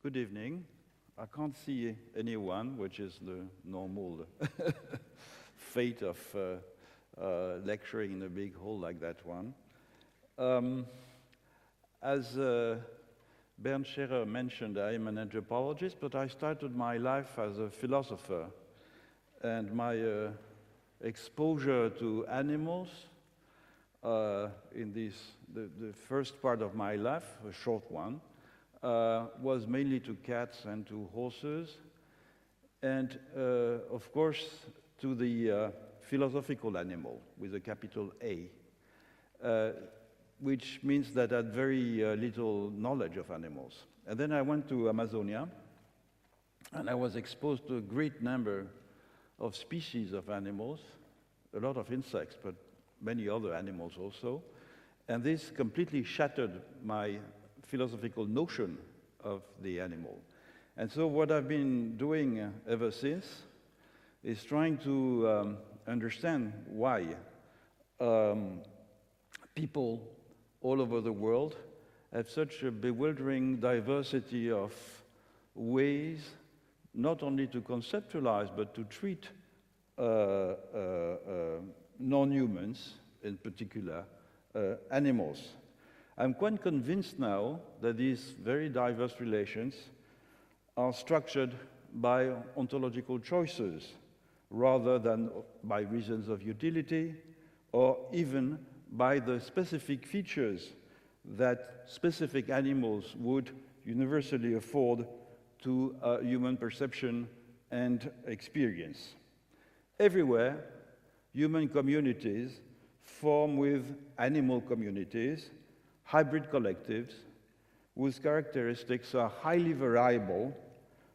Good evening. I can't see anyone, which is the normal fate of lecturing in a big hall like that one. As Bernd Scherer mentioned, I am an anthropologist, but I started my life as a philosopher. And my exposure to animals in the first part of my life, a short one, was mainly to cats and to horses, and of course to the philosophical animal with a capital A, which means that I had very little knowledge of animals. And then I went to Amazonia, and I was exposed to a great number of species of animals, a lot of insects, but many other animals also. And this completely shattered my philosophical notion of the animal. And so what I've been doing ever since is trying to understand why people all over the world have such a bewildering diversity of ways not only to conceptualize but to treat non-humans, in particular animals. I'm quite convinced now that these very diverse relations are structured by ontological choices rather than by reasons of utility or even by the specific features that specific animals would universally afford to human perception and experience. Everywhere, human communities form with animal communities, hybrid collectives, whose characteristics are highly variable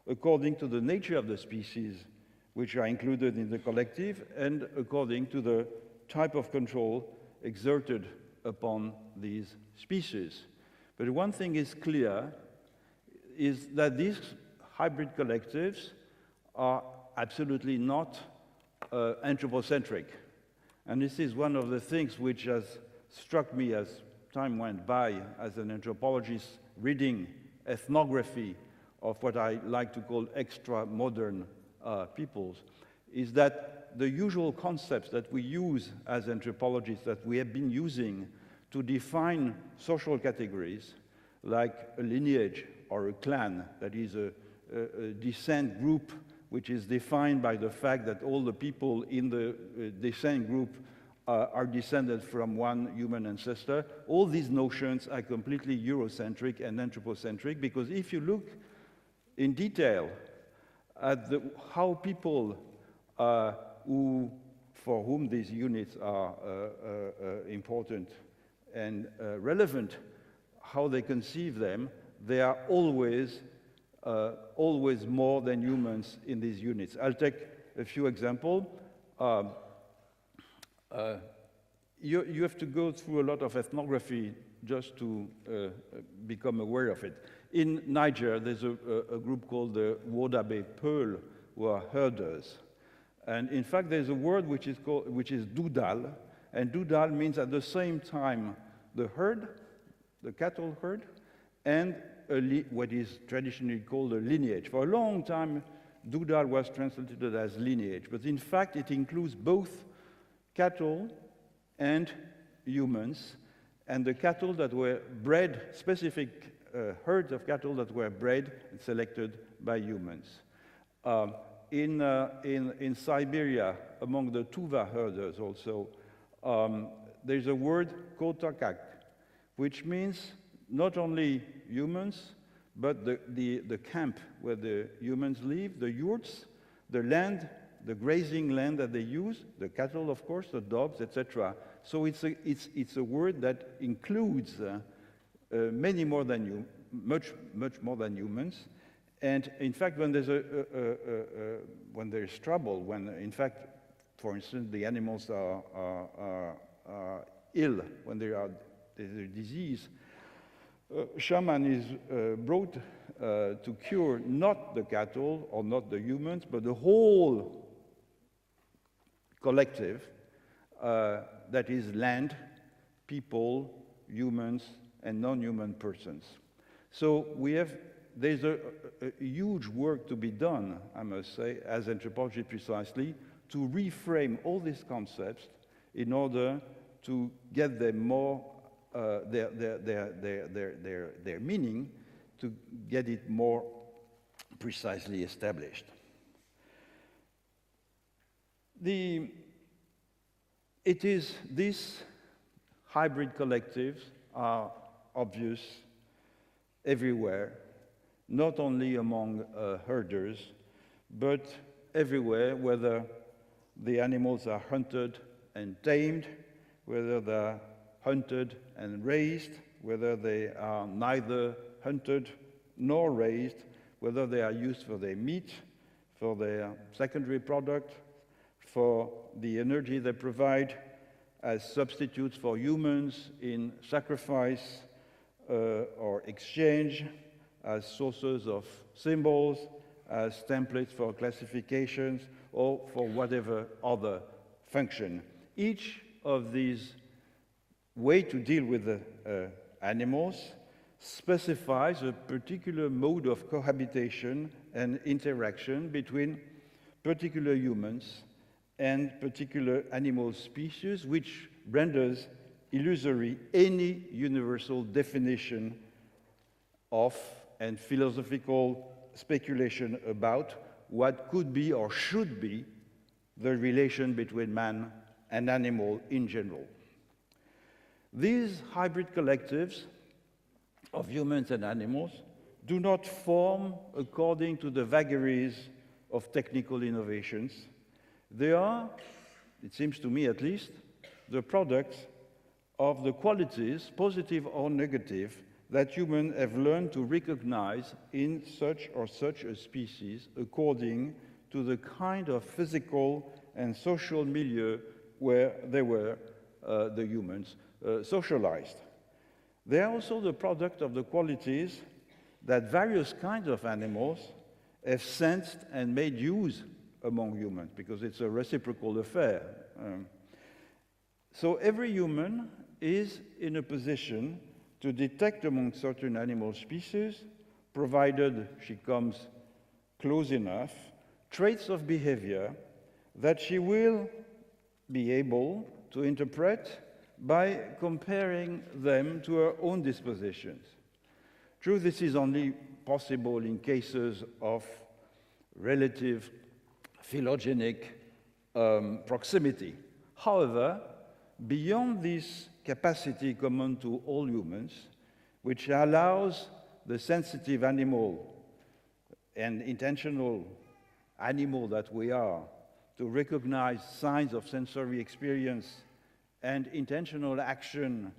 according to the nature of the species which are included in the collective and according to the type of control exerted upon these species. But one thing is clear, is that these hybrid collectives are absolutely not anthropocentric. And this is one of the things which has struck me as time went by as an anthropologist reading ethnography of what I like to call extra-modern peoples, is that the usual concepts that we use as anthropologists, that we have been using to define social categories, like a lineage or a clan, that is a descent group which is defined by the fact that all the people in the descent group are descended from one human ancestor. All these notions are completely Eurocentric and anthropocentric, because if you look in detail at how people for whom these units are important and relevant, how they conceive them, they are always more than humans in these units. I'll take a few examples. You have to go through a lot of ethnography just to become aware of it. In Niger, there's a group called the Wodabe Pearl, who are herders. And in fact, there's a word which is Dudal, and Dudal means at the same time the herd, the cattle herd, and what is traditionally called a lineage. For a long time, Dudal was translated as lineage, but in fact, it includes both cattle and humans, and the cattle that were bred, specific herds of cattle that were bred and selected by humans. In Siberia, among the Tuva herders also, there's a word, kotakak, which means not only humans, but the camp where the humans live, the yurts, the land, the grazing land that they use, the cattle, of course, the dogs, etc. So it's a word that includes many more than much more than humans. And in fact, when there's trouble, when in fact, for instance, the animals are ill, when there's a disease, shaman is brought to cure not the cattle or not the humans, but the whole collective, that is land, people, humans, and non-human persons. So we have there's a huge work to be done, I must say, as anthropology precisely, to reframe all these concepts in order to get them more, their meaning, to get it more precisely established. It is these hybrid collectives are obvious everywhere, not only among herders, but everywhere, whether the animals are hunted and tamed, whether they're hunted and raised, whether they are neither hunted nor raised, whether they are used for their meat, for their secondary product, for the energy they provide as substitutes for humans in sacrifice or exchange, as sources of symbols, as templates for classifications, or for whatever other function. Each of these ways to deal with the animals specifies a particular mode of cohabitation and interaction between particular humans and particular animal species, which renders illusory any universal definition of and philosophical speculation about what could be or should be the relation between man and animal in general. These hybrid collectives of humans and animals do not form according to the vagaries of technical innovations. They are, it seems to me at least, the products of the qualities, positive or negative, that humans have learned to recognize in such or such a species according to the kind of physical and social milieu where they were, the humans, socialized. They are also the product of the qualities that various kinds of animals have sensed and made use among humans, because it's a reciprocal affair. So every human is in a position to detect among certain animal species, provided she comes close enough, traits of behavior that she will be able to interpret by comparing them to her own dispositions. True, this is only possible in cases of relative phylogenic proximity. However, beyond this capacity common to all humans, which allows the sensitive animal and intentional animal that we are to recognize signs of sensory experience and intentional action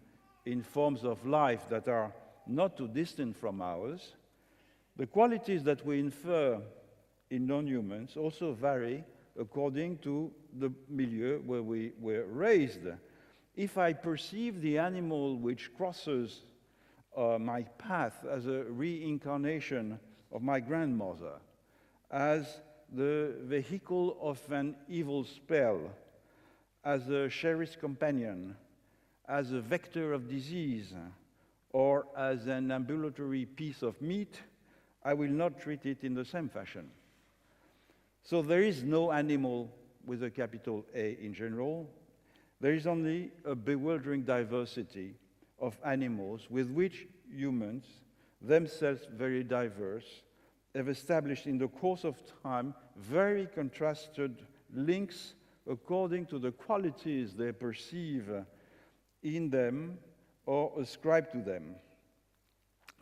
in forms of life that are not too distant from ours, the qualities that we infer in non-humans also vary according to the milieu where we were raised. If I perceive the animal which crosses my path as a reincarnation of my grandmother, as the vehicle of an evil spell, as a cherished companion, as a vector of disease, or as an ambulatory piece of meat, I will not treat it in the same fashion. So there is no animal with a capital A in general. There is only a bewildering diversity of animals with which humans, themselves very diverse, have established in the course of time very contrasted links according to the qualities they perceive in them or ascribe to them.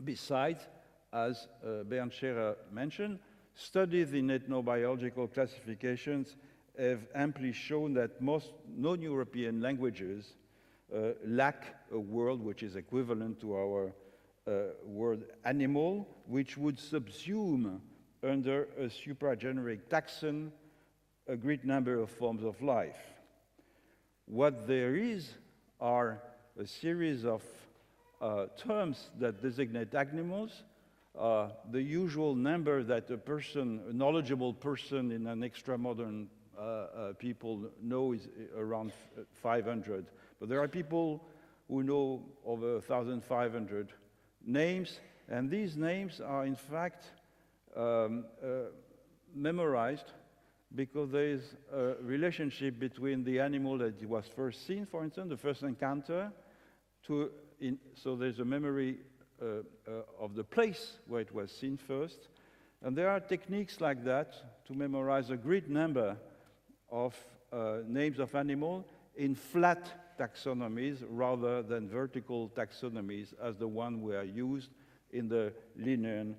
Besides, as Bernd Scherer mentioned, studies in ethnobiological classifications have amply shown that most non-European languages lack a word which is equivalent to our word animal, which would subsume under a suprageneric taxon a great number of forms of life. What there is are a series of terms that designate animals. The usual number that a knowledgeable person in an extra-modern people know is around 500. But there are people who know over 1,500 names, And these names are, in fact, memorized because there is a relationship between the animal that was first seen, for instance, the first encounter, so there's a memory of the place where it was seen first. And there are techniques like that to memorize a great number of names of animals in flat taxonomies rather than vertical taxonomies as the one we are used in the Linnean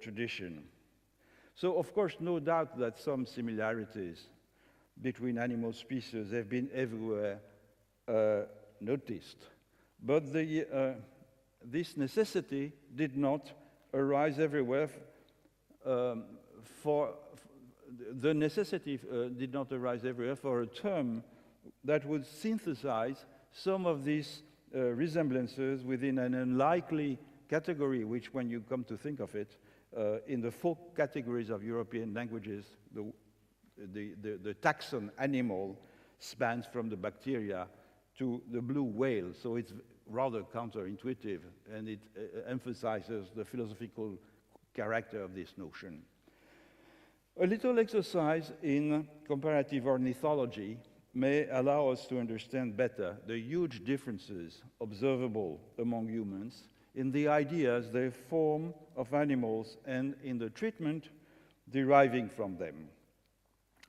tradition. So, of course, no doubt that some similarities between animal species have been everywhere noticed. But this necessity did not arise everywhere the necessity did not arise everywhere for a term that would synthesize some of these resemblances within an unlikely category, which, when you come to think of it, in the 4 categories of European languages, the taxon animal spans from the bacteria to the blue whale. So it's rather counterintuitive, and it emphasizes the philosophical character of this notion. A little exercise in comparative ornithology may allow us to understand better the huge differences observable among humans in the ideas they form of animals and in the treatment deriving from them.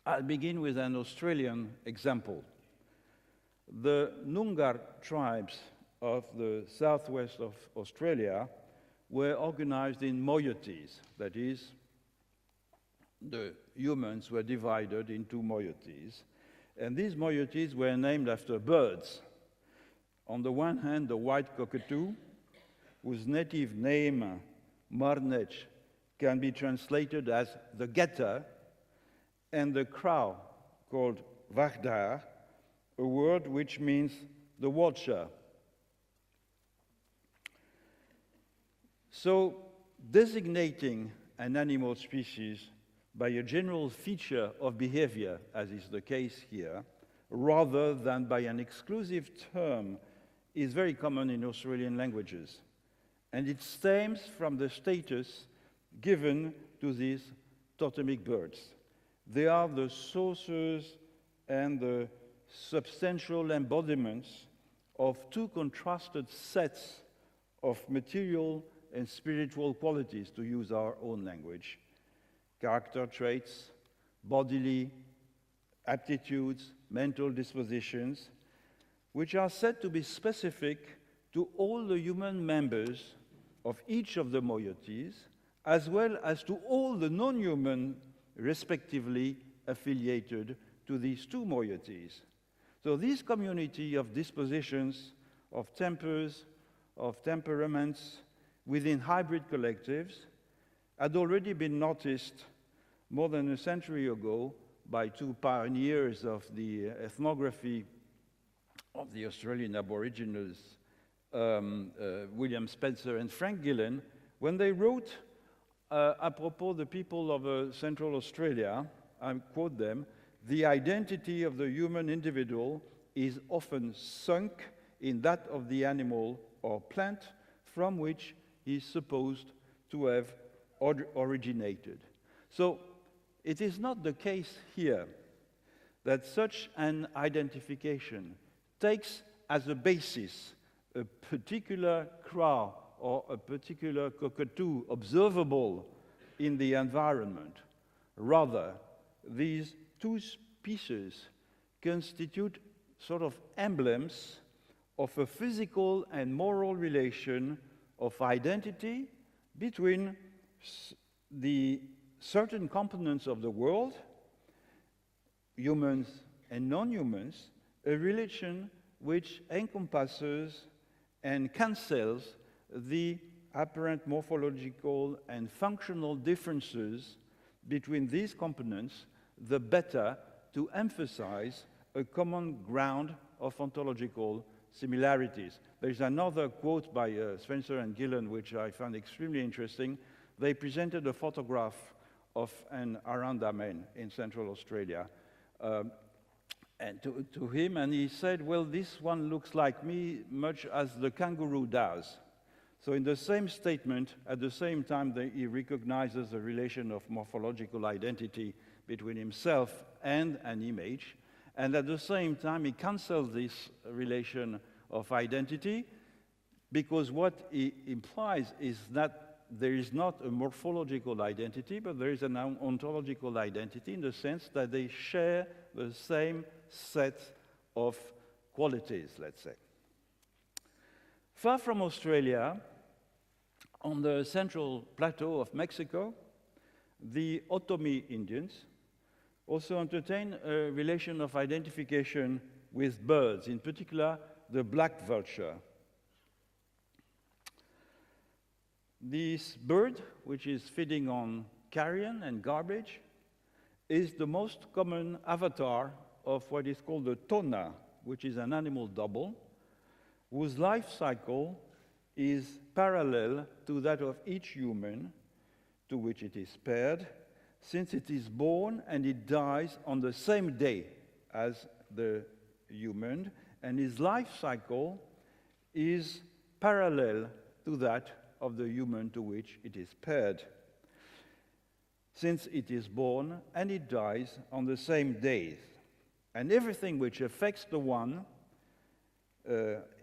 I'll begin with an Australian example. The Noongar tribes of the southwest of Australia were organized in moieties. That is, the humans were divided into moieties. And these moieties were named after birds. On the one hand, the white cockatoo, whose native name, Marnech, can be translated as the getter, and the crow, called Wagdaar, a word which means the watcher. So, designating an animal species by a general feature of behavior, as is the case here, rather than by an exclusive term, is very common in Australian languages. And it stems from the status given to these totemic birds. They are the sources and the substantial embodiments of 2 contrasted sets of material and spiritual qualities, to use our own language. Character traits, bodily aptitudes, mental dispositions, which are said to be specific to all the human members of each of the moieties, as well as to all the non-human, respectively affiliated to these 2 moieties. So this community of dispositions, of tempers, of temperaments within hybrid collectives had already been noticed more than a century ago by 2 pioneers of the ethnography of the Australian Aboriginals, William Spencer and Frank Gillen, when they wrote apropos the people of Central Australia, I quote them, "The identity of the human individual is often sunk in that of the animal or plant from which he is supposed to have originated." So it is not the case here that such an identification takes as a basis a particular crow or a particular cockatoo observable in the environment. Rather, these 2 species constitute sort of emblems of a physical and moral relation of identity between the certain components of the world, humans and non-humans, a relation which encompasses and cancels the apparent morphological and functional differences between these components, the better to emphasize a common ground of ontological similarities. There's another quote by Spencer and Gillen, which I found extremely interesting. They presented a photograph of an Aranda man in Central Australia and to him, and he said, well, this one looks like me much as the kangaroo does. So in the same statement, at the same time, he recognizes a relation of morphological identity between himself and an image, and at the same time, he cancels this relation of identity, because what he implies is that there is not a morphological identity, but there is an ontological identity in the sense that they share the same set of qualities, let's say. Far from Australia, on the central plateau of Mexico, the Otomi Indians also entertain a relation of identification with birds, in particular the black vulture. This bird, which is feeding on carrion and garbage, is the most common avatar of what is called the tona, which is an animal double, whose life cycle is parallel to that of each human to which it is paired, since it is born and it dies on the same day as the human, and his life cycle is parallel to that of the human to which it is paired, since it is born and it dies on the same day. And everything which affects the one,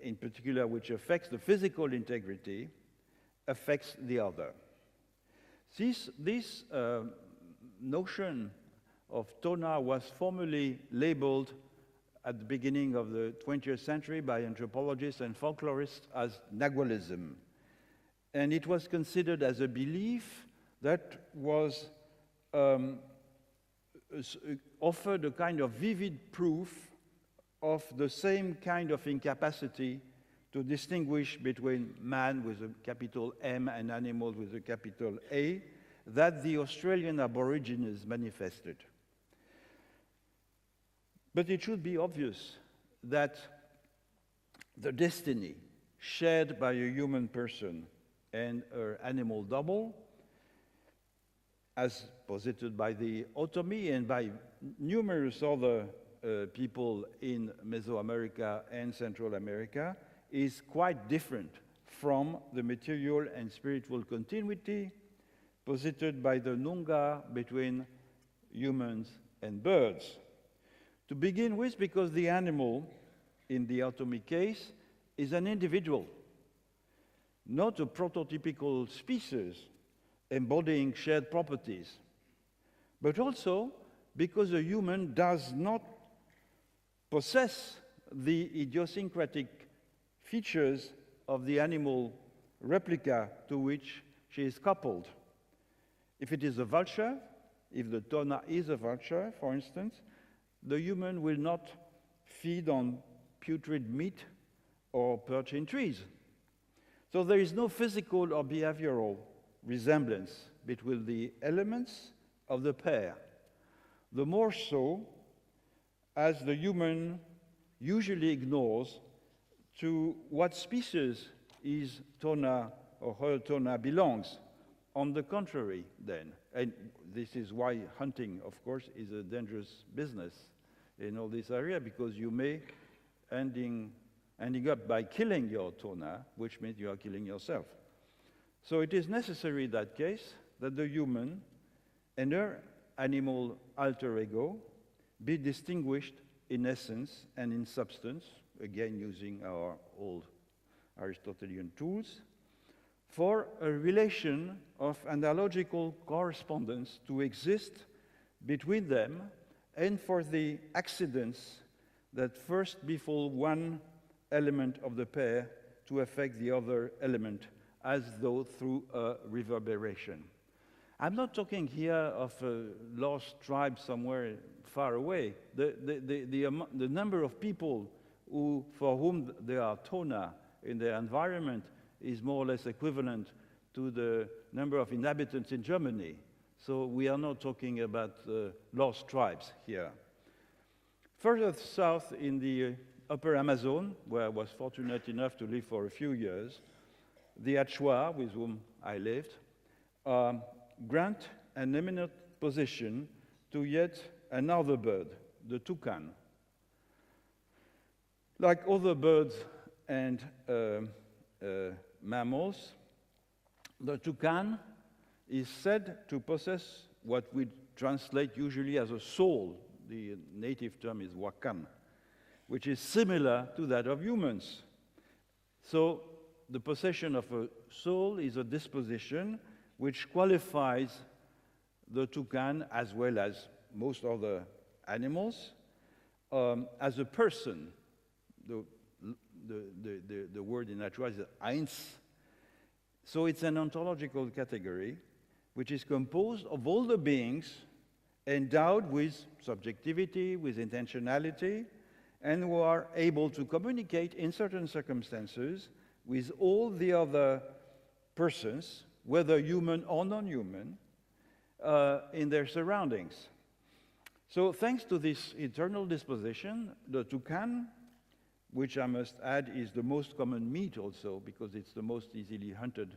in particular which affects the physical integrity, affects the other. This notion of tona was formally labeled at the beginning of the 20th century by anthropologists and folklorists as naturalism. And it was considered as a belief that was offered a kind of vivid proof of the same kind of incapacity to distinguish between man with a capital M and animals with a capital A that the Australian Aborigines manifested. But it should be obvious that the destiny shared by a human person and her animal double, as posited by the Otomi and by numerous other people in Mesoamerica and Central America, is quite different from the material and spiritual continuity posited by the Nunga between humans and birds. To begin with, because the animal, in the Otomi case, is an individual, not a prototypical species embodying shared properties, but also because a human does not possess the idiosyncratic features of the animal replica to which she is coupled. If it is a vulture, if the tona is a vulture, for instance, the human will not feed on putrid meat or perch in trees. So there is no physical or behavioral resemblance between the elements of the pair. The more so as the human usually ignores to what species his tona or her tona belongs. On the contrary, then, and this is why hunting, of course, is a dangerous business in all this area, because you may ending up by killing your tona, which means you are killing yourself. So it is necessary in that case that the human and her animal alter ego be distinguished in essence and in substance, again using our old Aristotelian tools, for a relation of analogical correspondence to exist between them, and for the accidents that first befall one element of the pair to affect the other element, as though through a reverberation. I'm not talking here of a lost tribe somewhere far away. The number of people for whom there are tona in their environment is more or less equivalent to the number of inhabitants in Germany. So we are not talking about lost tribes here. Further south in the upper Amazon, where I was fortunate enough to live for a few years, the Achua, with whom I lived, grant an eminent position to yet another bird, the toucan. Like other birds and mammals, the toucan is said to possess what we translate usually as a soul. The native term is wakan, which is similar to that of humans. So the possession of a soul is a disposition which qualifies the toucan, as well as most other animals, as a person. The word in naturalist is eins. So it's an ontological category which is composed of all the beings endowed with subjectivity, with intentionality, and who are able to communicate in certain circumstances with all the other persons, whether human or non-human, in their surroundings. So thanks to this eternal disposition, the toucan, which I must add is the most common meat also, because it's the most easily hunted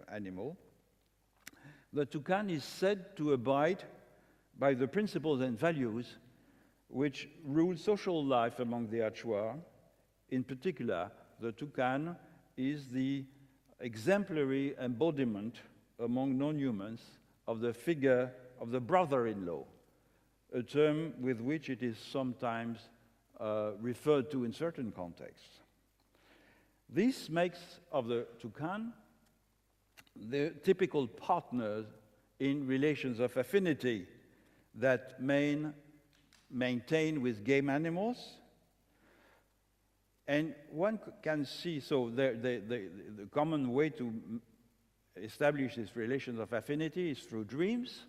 animal, the toucan is said to abide by the principles and values which rule social life among the Achuar. In particular, the toucan is the exemplary embodiment among non-humans of the figure of the brother-in-law, a term with which it is sometimes referred to in certain contexts. This makes of the toucan the typical partner in relations of affinity that maintain with game animals. And one can see, so the common way to establish these relations of affinity is through dreams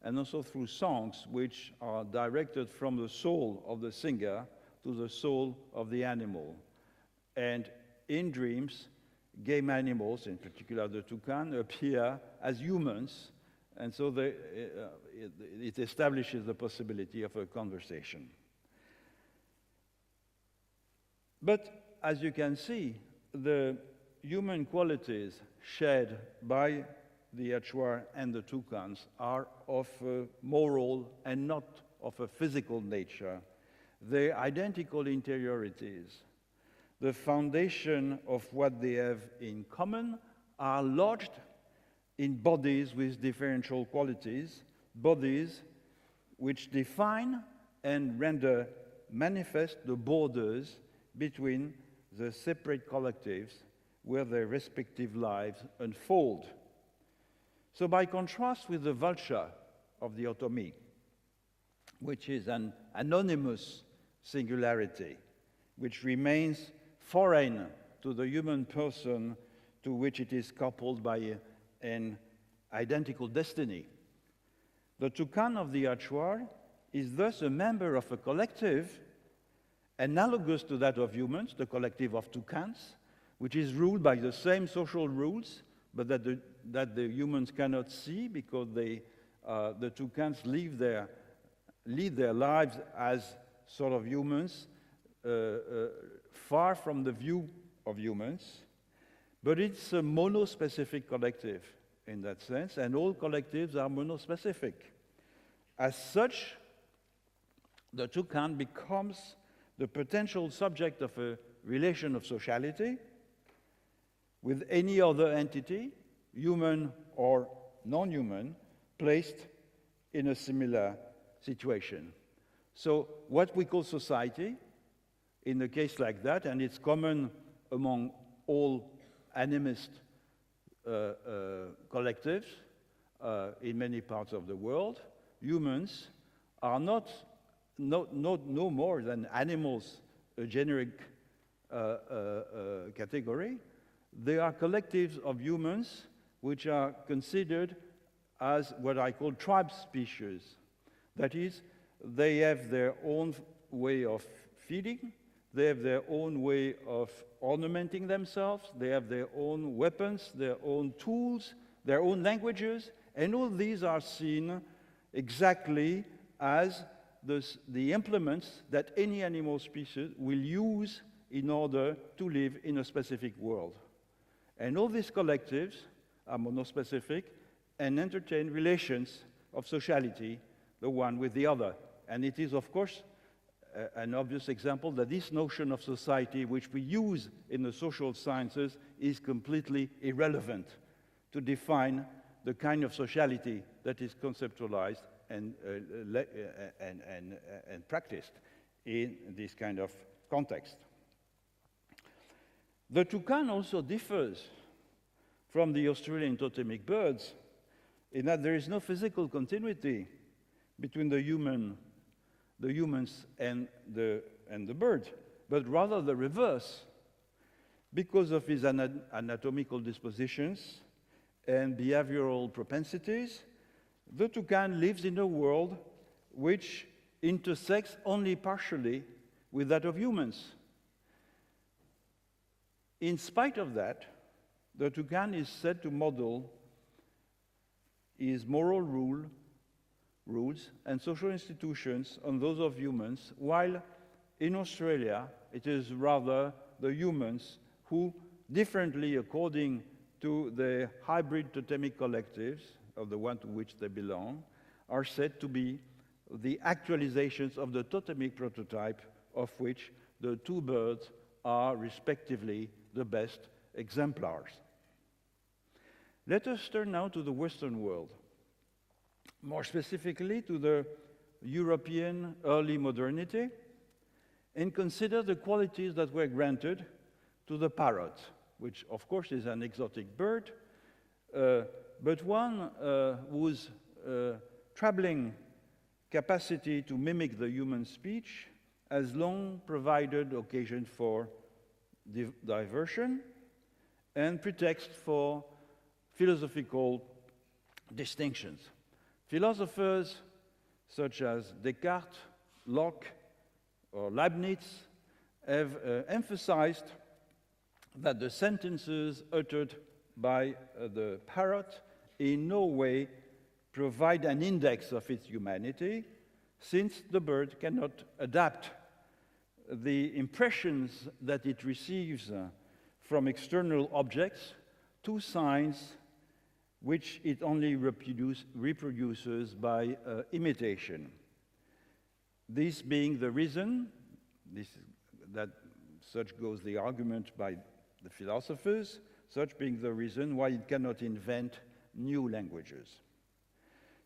and also through songs which are directed from the soul of the singer to the soul of the animal. And in dreams, game animals, in particular the toucan, appear as humans, and so it establishes the possibility of a conversation. But as you can see, the human qualities shared by the Achuar and the toucans are of a moral and not of a physical nature. Their identical interiorities, the foundation of what they have in common, are lodged in bodies with differential qualities, bodies which define and render manifest the borders between the separate collectives where their respective lives unfold. So by contrast with the vulture of the otomi, which is an anonymous singularity, which remains foreign to the human person to which it is coupled by an identical destiny. The toucan of the Achuar is thus a member of a collective analogous to that of humans, the collective of toucans, which is ruled by the same social rules, but that the humans cannot see because the toucans lead their lives as sort of humans, far from the view of humans. But it's a monospecific collective in that sense, and all collectives are monospecific. As such, the toucan becomes the potential subject of a relation of sociality with any other entity, human or non-human, placed in a similar situation. So what we call society, in a case like that, and it's common among all animist collectives in many parts of the world, humans are no more than animals, a generic category. They are collectives of humans which are considered as what I call tribe species. That is, they have their own way of feeding, they have their own way of ornamenting themselves, they have their own weapons, their own tools, their own languages, and all these are seen exactly as the implements that any animal species will use in order to live in a specific world. And all these collectives are monospecific and entertain relations of sociality, the one with the other. And it is, of course, an obvious example that this notion of society, which we use in the social sciences, is completely irrelevant to define the kind of sociality that is conceptualized and practiced in this kind of context. The toucan also differs from the Australian totemic birds in that there is no physical continuity between the humans and the bird, but rather the reverse. Because of his anatomical dispositions and behavioral propensities, the toucan lives in a world which intersects only partially with that of humans. In spite of that, the toucan is said to model his moral rules and social institutions on those of humans, while in Australia it is rather the humans who, differently according to the hybrid totemic collectives of the one to which they belong, are said to be the actualizations of the totemic prototype of which the two birds are respectively the best exemplars. Let us turn now to the Western world, more specifically to the European early modernity, and consider the qualities that were granted to the parrot, which of course is an exotic bird, but one whose troubling capacity to mimic the human speech has long provided occasion for diversion and pretext for philosophical distinctions. Philosophers such as Descartes, Locke, or Leibniz have emphasized that the sentences uttered by the parrot in no way provide an index of its humanity, since the bird cannot adapt the impressions that it receives from external objects to signs which it only reproduces by imitation. This being the reason, that such goes the argument by the philosophers, such being the reason why it cannot invent new languages.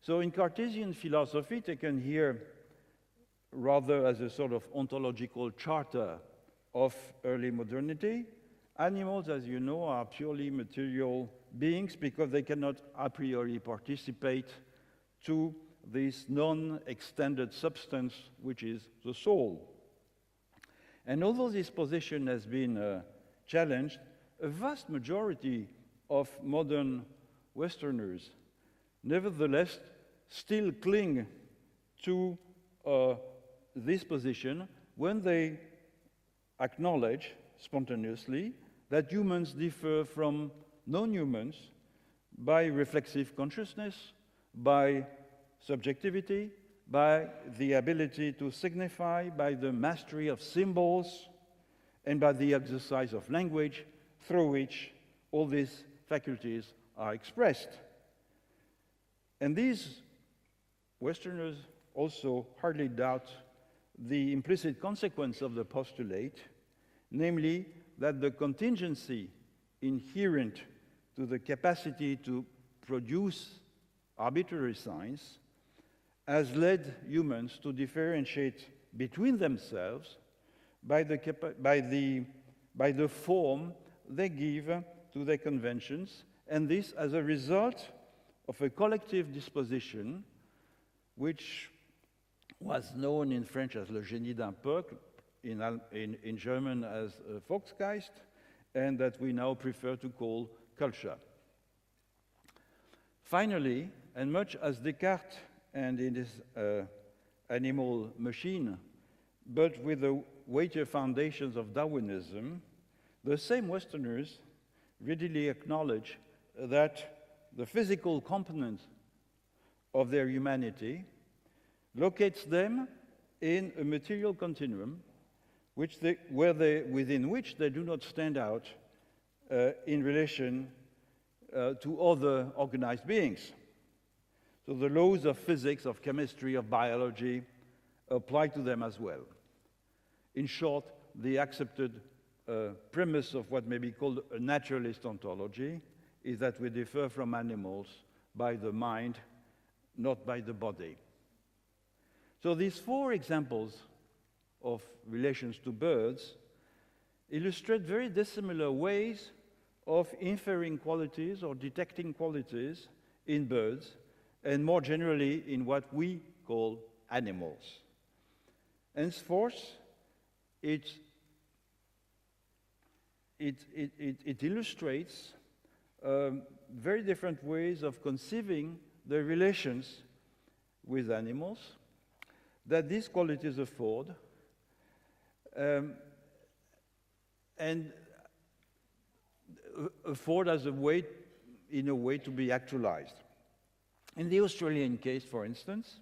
So in Cartesian philosophy, taken here rather as a sort of ontological charter of early modernity, animals, as you know, are purely material beings because they cannot a priori participate to this non-extended substance, which is the soul. And although this position has been challenged, a vast majority of modern Westerners nevertheless still cling to this position when they acknowledge spontaneously that humans differ from non-humans by reflexive consciousness, by subjectivity, by the ability to signify, by the mastery of symbols, and by the exercise of language through which all these faculties are expressed. And these Westerners also hardly doubt the implicit consequence of the postulate, namely that the contingency inherent to the capacity to produce arbitrary signs has led humans to differentiate between themselves by the form they give to their conventions, and this as a result of a collective disposition which was known in French as le génie d'un peuple, in German as Volksgeist, and that we now prefer to call culture. Finally, and much as Descartes and in his animal machine, but with the weightier foundations of Darwinism, the same Westerners readily acknowledge that the physical component of their humanity locates them in a material continuum within which they do not stand out in relation to other organized beings. So the laws of physics, of chemistry, of biology apply to them as well. In short, the accepted premise of what may be called a naturalist ontology is that we differ from animals by the mind, not by the body. So these four examples of relations to birds illustrate very dissimilar ways of inferring qualities or detecting qualities in birds, and more generally in what we call animals. Henceforth, it illustrates very different ways of conceiving the relations with animals that these qualities afford, and afford as a way, in a way, to be actualized. In the Australian case, for instance,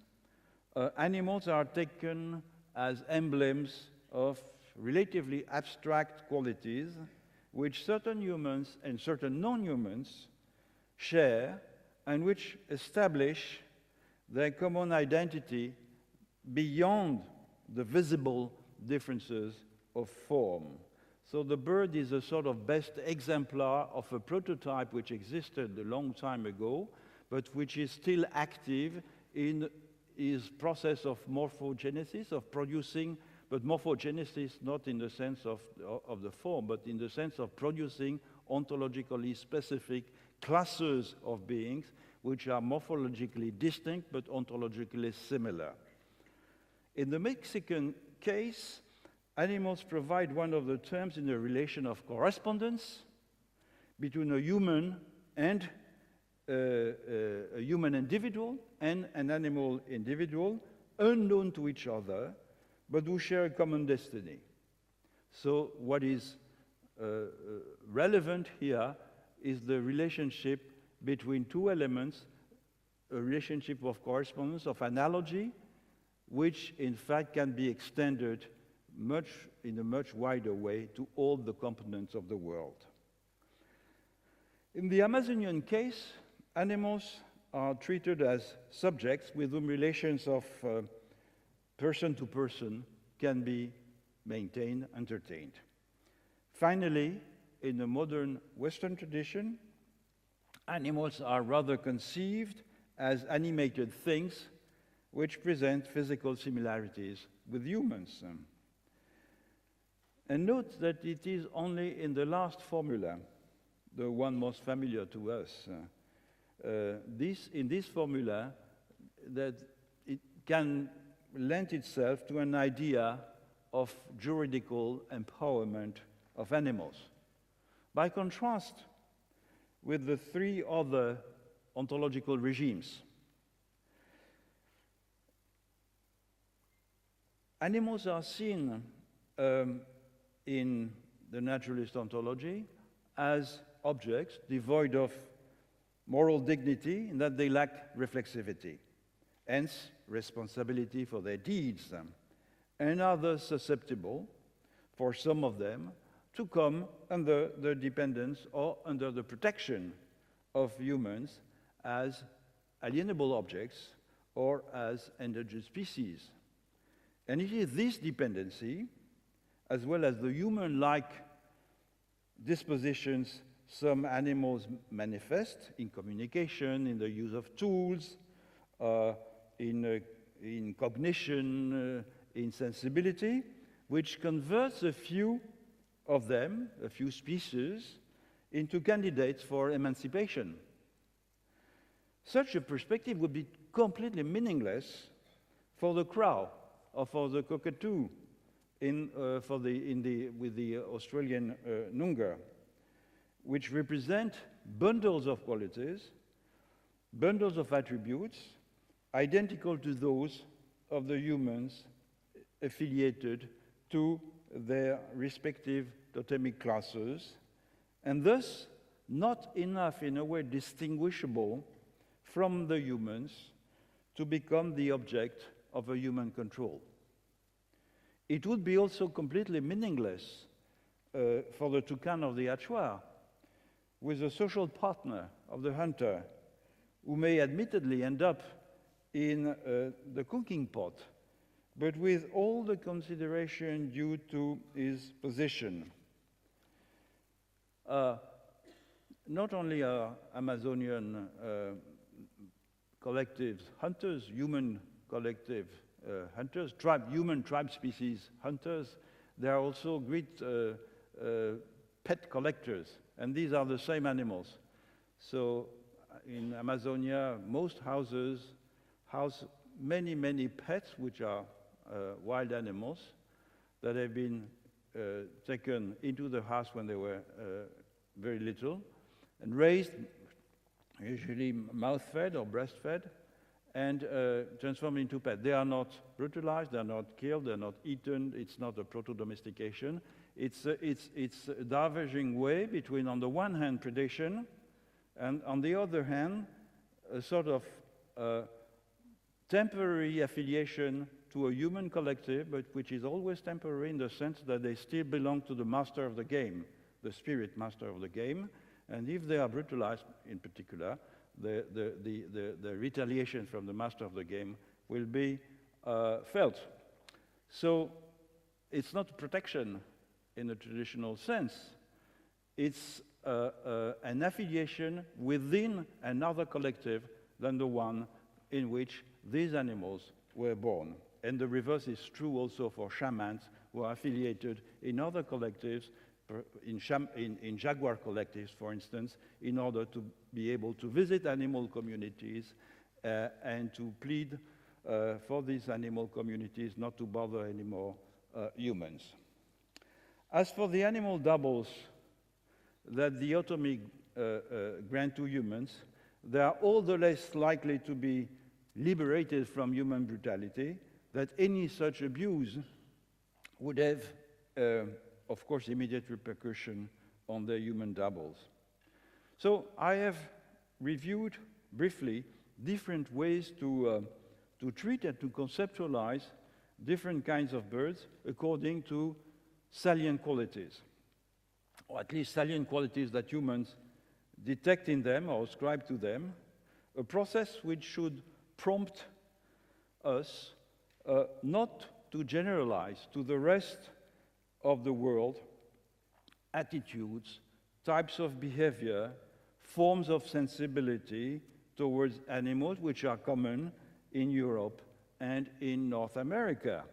animals are taken as emblems of relatively abstract qualities which certain humans and certain non-humans share, and which establish their common identity beyond the visible differences of form. So the bird is a sort of best exemplar of a prototype which existed a long time ago, but which is still active in its process of morphogenesis, of producing, but morphogenesis not in the sense of the form, but in the sense of producing ontologically specific classes of beings which are morphologically distinct but ontologically similar. In the Mexican case, animals provide one of the terms in the relation of correspondence between a human and a human individual and an animal individual, unknown to each other, but who share a common destiny. So what is relevant here is the relationship between two elements, a relationship of correspondence, of analogy, which in fact can be extended in a much wider way to all the components of the world. In the Amazonian case, animals are treated as subjects with whom relations of person to person can be maintained, entertained. Finally, in the modern Western tradition, animals are rather conceived as animated things which present physical similarities with humans. And note that it is only in the last formula, the one most familiar to us, in this formula, that it can lend itself to an idea of juridical empowerment of animals. By contrast with the three other ontological regimes, animals are seen in the naturalist ontology as objects devoid of moral dignity in that they lack reflexivity, hence responsibility for their deeds, and are thus susceptible, for some of them, to come under the dependence or under the protection of humans as alienable objects or as endangered species. And it is this dependency, as well as the human-like dispositions some animals manifest in communication, in the use of tools, in cognition, in sensibility, which converts a few of them, a few species, into candidates for emancipation. Such a perspective would be completely meaningless for the crow or for the cockatoo with the Australian Noongar, which represent bundles of qualities, bundles of attributes, identical to those of the humans affiliated to their respective totemic classes, and thus not enough, in a way, distinguishable from the humans to become the object of a human control. It would be also completely meaningless for the toucan of the hachoir, with a social partner of the hunter, who may admittedly end up in the cooking pot but with all the consideration due to his position. Not only are Amazonian collectives hunters, human collective hunters, human tribe species hunters, there are also great pet collectors, and these are the same animals. So in Amazonia, most houses house many, many pets, which are wild animals that have been taken into the house when they were very little and raised, usually mouth-fed or breastfed, and transformed into pets. They are not brutalized, they are not killed, they are not eaten, it's not a proto-domestication. It's a diverging way between, on the one hand, predation, and on the other hand, a sort of temporary affiliation to a human collective, but which is always temporary in the sense that they still belong to the master of the game, the spirit master of the game. And if they are brutalized, in particular, the retaliation from the master of the game will be felt. So it's not protection in a traditional sense. It's an affiliation within another collective than the one in which these animals were born. And the reverse is true also for shamans who are affiliated in other collectives, in jaguar collectives, for instance, in order to be able to visit animal communities and to plead for these animal communities not to bother anymore humans. As for the animal doubles that the automy grant to humans, they are all the less likely to be liberated from human brutality, that any such abuse would have, of course, immediate repercussion on their human doubles. So I have reviewed briefly different ways to treat and to conceptualize different kinds of birds according to salient qualities, or at least salient qualities that humans detect in them or ascribe to them, a process which should prompt us not to generalize to the rest of the world attitudes, types of behavior, forms of sensibility towards animals which are common in Europe and in North America.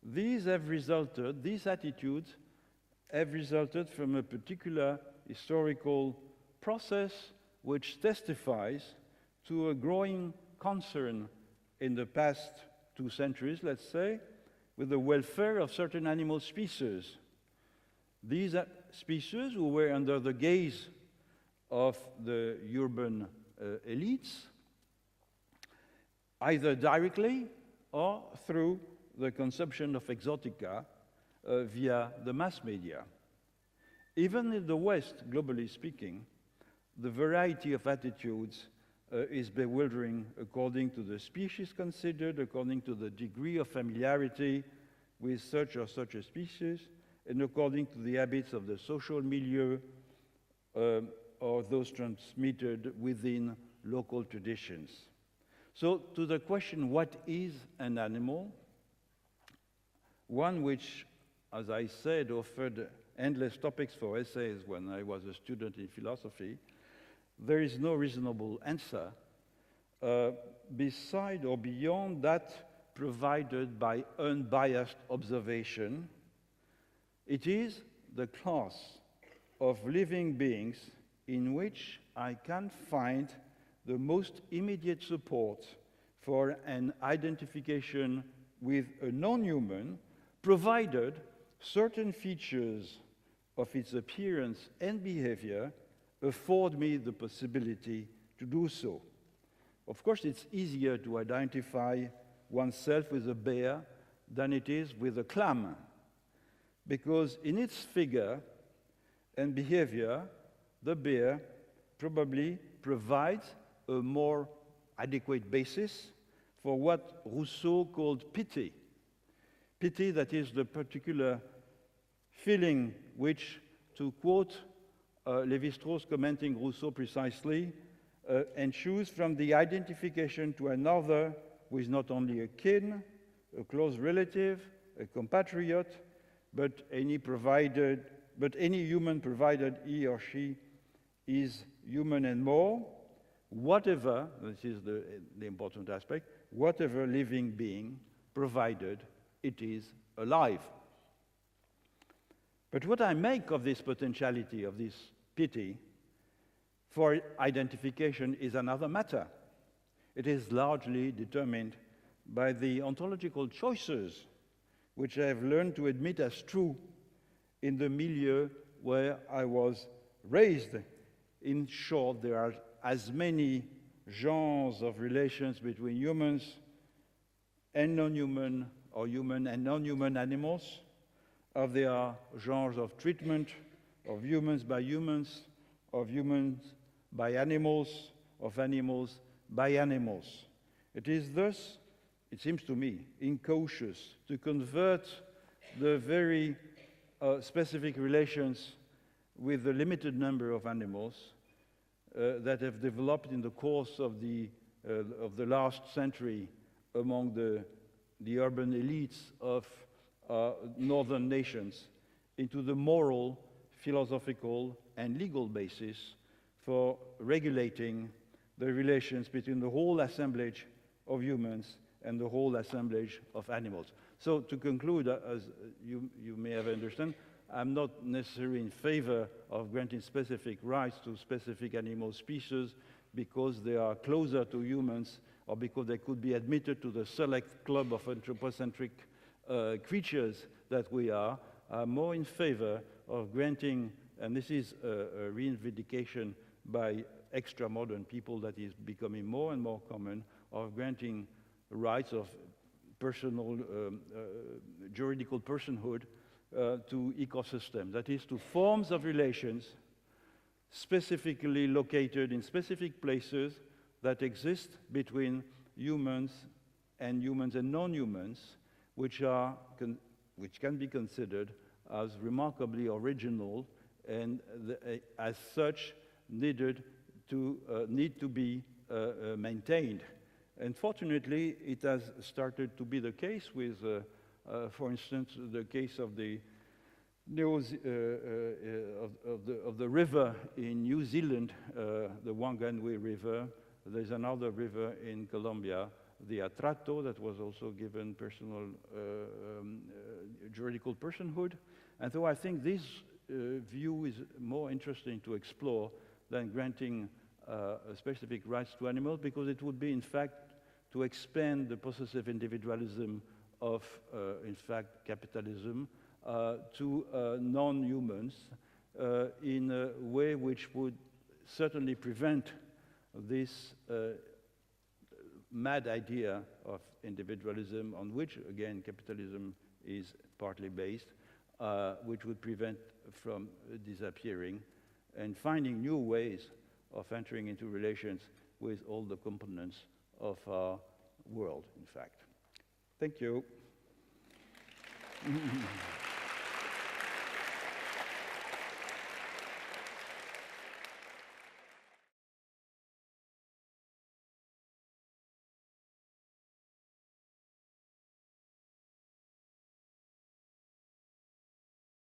These attitudes have resulted from a particular historical process which testifies to a growing concern in the past 2 centuries, let's say, with the welfare of certain animal species. These species who were under the gaze of the urban elites, either directly or through the consumption of exotica via the mass media. Even in the West, globally speaking, the variety of attitudes is bewildering according to the species considered, according to the degree of familiarity with such or such a species, and according to the habits of the social milieu or those transmitted within local traditions. So to the question, what is an animal? One which, as I said, offered endless topics for essays when I was a student in philosophy, there is no reasonable answer beside or beyond that provided by unbiased observation. It is the class of living beings in which I can find the most immediate support for an identification with a non-human, provided certain features of its appearance and behavior afford me the possibility to do so. Of course, it's easier to identify oneself with a bear than it is with a clam, because in its figure and behavior, the bear probably provides a more adequate basis for what Rousseau called pity. Pity, that is the particular feeling which, to quote Lévi-Strauss commenting Rousseau precisely, ensues from the identification to another who is not only a kin, a close relative, a compatriot, but any human provided he or she is human and more, whatever, this is the important aspect, whatever living being, provided it is alive. But what I make of this potentiality, of this pity for identification is another matter. It is largely determined by the ontological choices which I have learned to admit as true in the milieu where I was raised. In short, there are as many genres of relations between humans and non-human, or human and non-human animals, as there are genres of treatment of humans by humans, of humans by animals, of animals by animals. It is thus, it seems to me, incautious to convert the very specific relations with the limited number of animals that have developed in the course of the last century among the urban elites of northern nations into the moral, philosophical, and legal basis for regulating the relations between the whole assemblage of humans and the whole assemblage of animals. So to conclude, as you may have understood, I'm not necessarily in favor of granting specific rights to specific animal species because they are closer to humans or because they could be admitted to the select club of anthropocentric creatures that we are. I'm more in favor of granting, and this is a reivindication by extra-modern people that is becoming more and more common, of granting rights of personal, juridical personhood to ecosystems, that is, to forms of relations specifically located in specific places that exist between humans and non-humans, which can be considered as remarkably original and as such need to be maintained. Unfortunately, it has started to be the case with, for instance, the case of the river in New Zealand, the Wanganui River. There's another river in Colombia, the Atrato, that was also given personal juridical personhood. And so I think this view is more interesting to explore than granting specific rights to animals, because it would be, in fact, to expand the possessive individualism of, in fact, capitalism to non-humans in a way which would certainly prevent this mad idea of individualism on which, again, capitalism is partly based, which would prevent from disappearing and finding new ways of entering into relations with all the components of our world, in fact. Thank you.